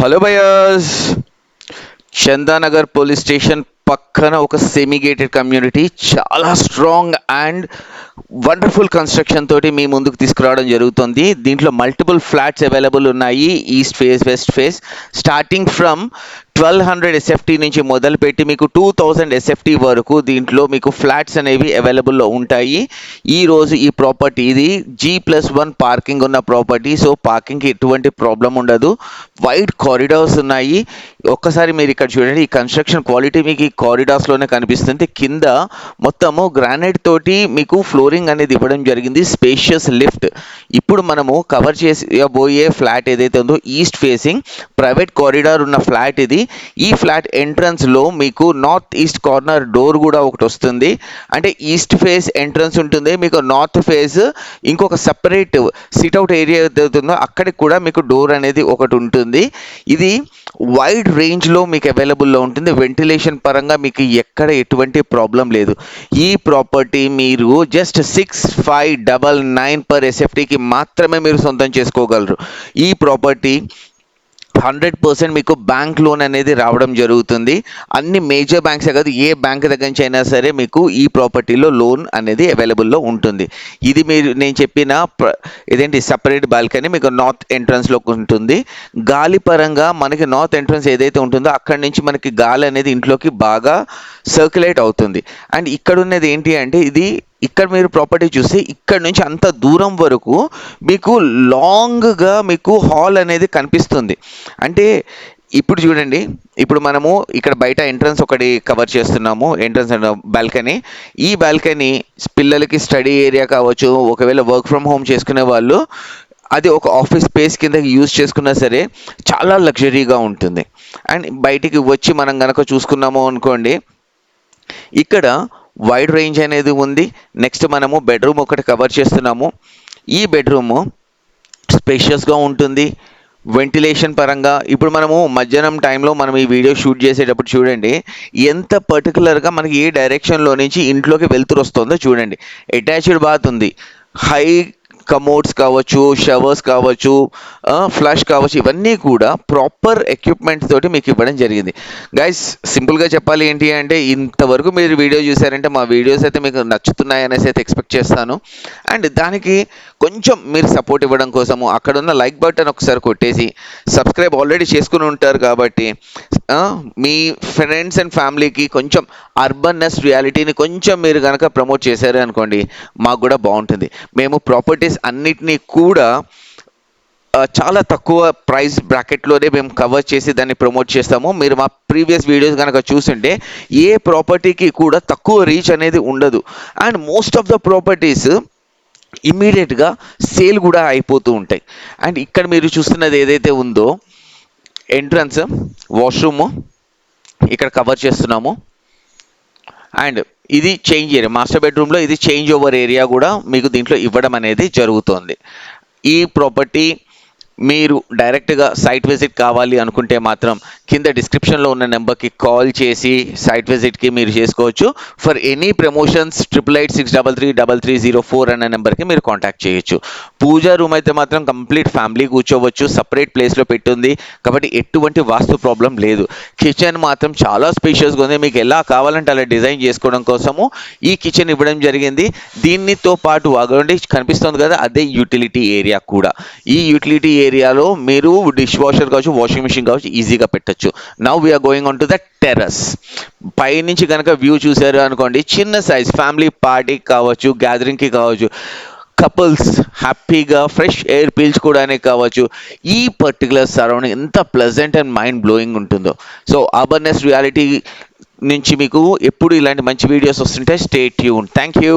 Hello భయ్యాస్. Chandanagar police station పక్కన ఒక semi gated community చాలా స్ట్రాంగ్ అండ్ వండర్ఫుల్ కన్స్ట్రక్షన్ తోటి మీ ముందుకు తీసుకురావడం జరుగుతుంది. దీంట్లో మల్టిపుల్ ఫ్లాట్స్ అవైలబుల్ ఉన్నాయి. East face, west face, starting from 1200 SFT నుంచి మొదలుపెట్టి మీకు 2000 ఎస్ఎఫ్టీ వరకు దీంట్లో మీకు ఫ్లాట్స్ అనేవి అవైలబుల్లో ఉంటాయి. ఈరోజు ఈ ప్రాపర్టీ ఇది G+1 పార్కింగ్ ఉన్న ప్రాపర్టీ. సో పార్కింగ్కి ఎటువంటి ప్రాబ్లం ఉండదు. వైడ్ కారిడార్స్ ఉన్నాయి. ఒక్కసారి మీరు ఇక్కడ చూడండి, ఈ కన్స్ట్రక్షన్ క్వాలిటీ మీకు ఈ కారిడార్స్లోనే కనిపిస్తుంది. కింద మొత్తము గ్రానైట్ తోటి మీకు ఫ్లోరింగ్ అనేది ఇవ్వడం జరిగింది. Spacious lift. ఇప్పుడు మనము కవర్ చేయబోయే ఫ్లాట్ ఏదైతే ఉందో ఈస్ట్ ఫేసింగ్ ప్రైవేట్ కారిడార్ ఉన్న ఫ్లాట్ ఇది. ఈ ఫ్లాట్ ఎంట్రన్స్లో మీకు నార్త్ ఈస్ట్ కార్నర్ డోర్ కూడా ఒకటి వస్తుంది. అంటే ఈస్ట్ ఫేస్ ఎంట్రన్స్ ఉంటుంది, మీకు నార్త్ ఫేస్ ఇంకొక సపరేట్ సిట్అవుట్ ఏరియా ఏదైతుందో అక్కడికి కూడా మీకు డోర్ అనేది ఒకటి ఉంటుంది. ఇది వైడ్ రేంజ్లో మీకు అవైలబుల్లో ఉంటుంది. వెంటిలేషన్ పరంగా మీకు ఎక్కడ ఎటువంటి ప్రాబ్లం లేదు. ఈ ప్రాపర్టీ మీరు జస్ట్ 6599 పర్ ఎస్ఎఫ్టీకి మాత్రమే మీరు సొంతం చేసుకోగలరు. ఈ ప్రాపర్టీ 100% మీకు బ్యాంక్ లోన్ అనేది రావడం జరుగుతుంది. అన్ని మేజర్ బ్యాంక్సే కాదు, ఏ బ్యాంక్ దగ్గర నుంచి అయినా సరే మీకు ఈ ప్రాపర్టీలో లోన్ అనేది అవైలబుల్లో ఉంటుంది. ఇది నేను చెప్పిన ఇదేంటి సపరేట్ బాల్కనీ మీకు నార్త్ ఎంట్రన్స్లో ఉంటుంది. గాలి పరంగా మనకి నార్త్ ఎంట్రన్స్ ఏదైతే ఉంటుందో అక్కడి నుంచి మనకి గాలి అనేది ఇంట్లోకి బాగా సర్క్యులేట్ అవుతుంది. అండ్ ఇక్కడ ఉన్నది ఏంటి అంటే ఇక్కడ మీరు ప్రాపర్టీ చూస్తే ఇక్కడ నుంచి అంత దూరం వరకు మీకు లాంగ్గా మీకు హాల్ అనేది కనిపిస్తుంది. అంటే ఇప్పుడు చూడండి, ఇప్పుడు మనము ఇక్కడ బయట ఎంట్రన్స్ ఒకటి కవర్ చేస్తున్నాము, ఎంట్రన్స్ బాల్కనీ. ఈ బాల్కనీ పిల్లలకి స్టడీ ఏరియా కావచ్చు, ఒకవేళ వర్క్ ఫ్రమ్ హోమ్ చేసుకునే వాళ్ళు అది ఒక ఆఫీస్ స్పేస్ కింద యూజ్ చేసుకున్నా సరే చాలా లగ్జరీగా ఉంటుంది. అండ్ బయటికి వచ్చి మనం కనుక చూసుకున్నాము అనుకోండి, ఇక్కడ వైడ్ రేంజ్ అనేది ఉంది. నెక్స్ట్ మనము బెడ్రూమ్ ఒకటి కవర్ చేస్తున్నాము. ఈ బెడ్రూము స్పేషియస్గా ఉంటుంది. వెంటిలేషన్ పరంగా ఇప్పుడు మనము మధ్యాహ్నం టైంలో మనం ఈ వీడియో షూట్ చేసేటప్పుడు చూడండి ఎంత పర్టికులర్గా మనకి ఏ డైరెక్షన్లో నుంచి ఇంట్లోకి వెళ్తురు వస్తుందో చూడండి. అటాచ్డ్ బాత్ ఉంది, హై కమోడ్స్ కావచ్చు, షవర్స్ కావచ్చు, ఫ్లష్ కావచ్చు, ఇవన్నీ కూడా ప్రాపర్ ఎక్విప్మెంట్ తోటి మీకు ఇవ్వడం జరిగింది. గైస్, సింపుల్గా చెప్పాలి ఏంటి అంటే ఇంతవరకు మీరు వీడియో చూసారంటే మా వీడియోస్ అయితే మీకు నచ్చుతున్నాయి అనేసి అయితే ఎక్స్పెక్ట్ చేస్తాను. అండ్ దానికి కొంచెం మీరు సపోర్ట్ ఇవ్వడం కోసము అక్కడ ఉన్న లైక్ బటన్ ఒకసారి కొట్టేసి సబ్స్క్రైబ్ ఆల్రెడీ చేసుకుని ఉంటారు కాబట్టి మీ ఫ్రెండ్స్ అండ్ ఫ్యామిలీకి కొంచెం అర్బన్నెస్ రియాలిటీని కొంచెం మీరు కనుక ప్రమోట్ చేశారు అనుకోండి, మాకు కూడా బాగుంటుంది. మేము ప్రాపర్టీస్ అన్నిటినీ కూడా చాలా తక్కువ ప్రైస్ బ్రాకెట్లోనే మేము కవర్ చేసి దాన్ని ప్రమోట్ చేస్తాము. మీరు మా ప్రీవియస్ వీడియోస్ కనుక చూస్తుంటే ఏ ప్రాపర్టీకి కూడా తక్కువ రీచ్ అనేది ఉండదు. And most of the properties ఇమ్మీడియట్గా సేల్ కూడా అయిపోతూ ఉంటాయి. అండ్ ఇక్కడ మీరు చూస్తున్నది ఏదైతే ఉందో ఎంట్రన్స్, వాష్రూము ఇక్కడ కవర్ చేస్తున్నాము. అండ్ ఇది చేంజ్ ఏరియా, మాస్టర్ బెడ్రూమ్లో ఇది చేంజ్ ఓవర్ ఏరియా కూడా మీకు దీంట్లో ఇవ్వడం అనేది జరుగుతుంది. ఈ ప్రాపర్టీ మీరు డైరెక్ట్గా సైట్ విజిట్ కావాలి అనుకుంటే మాత్రం కింద డిస్క్రిప్షన్లో ఉన్న నెంబర్కి కాల్ చేసి సైట్ విజిట్కి మీరు చేసుకోవచ్చు. ఫర్ ఎనీ ప్రమోషన్స్ 8886333304 అనే నెంబర్కి మీరు కాంటాక్ట్ చేయొచ్చు. పూజా రూమ్ అయితే మాత్రం కంప్లీట్ ఫ్యామిలీ కూర్చోవచ్చు, సపరేట్ ప్లేస్లో పెట్టుంది కాబట్టి ఎటువంటి వాస్తు ప్రాబ్లం లేదు. కిచెన్ మాత్రం చాలా స్పేషియస్గా ఉంది. మీకు ఎలా కావాలంటే అలా డిజైన్ చేసుకోవడం కోసము ఈ కిచెన్ ఇవ్వడం జరిగింది. దీనితో పాటు అగండి కనిపిస్తుంది కదా, అదే యూటిలిటీ ఏరియా కూడా. ఈ యూటిలిటీ ఏరియాలో మీరు డిష్ వాషర్ కావచ్చు, వాషింగ్ మిషన్ కావచ్చు ఈజీగా పెట్టచ్చు. Now we are going on to the terrace. పైనుంచి కనుక వ్యూ చూసారు అనుకోండి, చిన్న సైజ్ ఫ్యామిలీ పార్టీకి కావచ్చు, గ్యాదరింగ్కి కావచ్చు, కపుల్స్ హ్యాపీగా ఫ్రెష్ ఎయిర్ పీల్చుకోవడానికి కావచ్చు. ఈ పర్టికులర్ సరౌండింగ్ ఎంత ప్లెజెంట్ అండ్ మైండ్ బ్లోయింగ్ ఉంటుందో. సో అబర్నెస్ రియాలిటీ నుంచి మీకు ఎప్పుడు ఇలాంటి మంచి వీడియోస్ వస్తుంటాయి. Stay tune. Thank you.